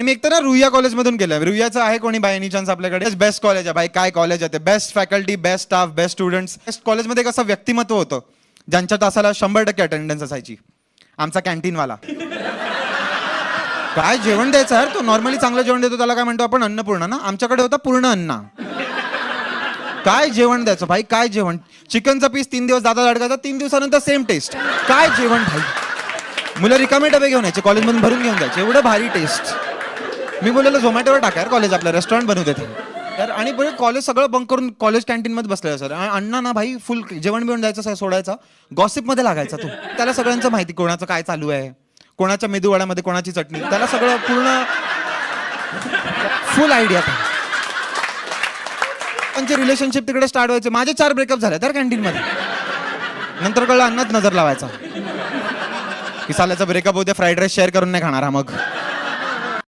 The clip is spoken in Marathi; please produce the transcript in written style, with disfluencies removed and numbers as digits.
मी एक तर ना रुईया कॉलेजमधून केलं. रुईयाचं आहे कोणी बाय एनी चान्स आपल्याकडे? बेस्ट कॉलेज आहे भाई. काय कॉलेज आहे ते. Best faculty, best staff, best students. Best कॉलेजमध्ये कसं व्यक्तिमत्व होतं ज्यांच्या तासाला 100% अटेंडन्स असायची. आमचा कॅन्टीनवाला काय जेवण द्यायचं यार तो. नॉर्मली चांगलं जेवण देतो त्याला काय म्हणतो आपण? अन्नपूर्ण ना. आमच्याकडे होता पूर्ण अन्न. काय जेवण द्यायचं भाई. काय जेवण. चिकनचा पीस 3 दिवस दादा अडकायचा, 3 दिवसानंतर सेम टेस्ट. काय जेवण भाई. मुलं रिकामे डबे घेऊन यायचे कॉलेजमधून भरून घेऊन जायचे. एवढं भारी टेस्ट. मी बोललेलो झोमॅटोवर टाका यार कॉलेज आपलं रेस्टॉरंट बनवू देते तर. आणि पुढे कॉलेज सगळं बंक करून कॉलेज कॅन्टीनमध्ये बसलेलं सर. अण्णा ना भाई फुल जेवण बिवण द्यायचं सर. सोडायचा गॉसिपमध्ये लागायचा तो. त्याला सगळ्यांचं माहिती कोणाचं काय चालू आहे, कोणाच्या मेदूवड्यामध्ये कोणाची चटणी. त्याला सगळं पूर्ण फुल आयडिया. त्यांचे रिलेशनशिप तिकडे स्टार्ट व्हायचे. माझे 4 ब्रेकअप झाले तर कॅन्टीनमध्ये. नंतर कळलं अण्णाच नजर लावायचा की साल्याचा ब्रेकअप होते फ्राईड राईस शेअर करून नाही खाणार हा. मग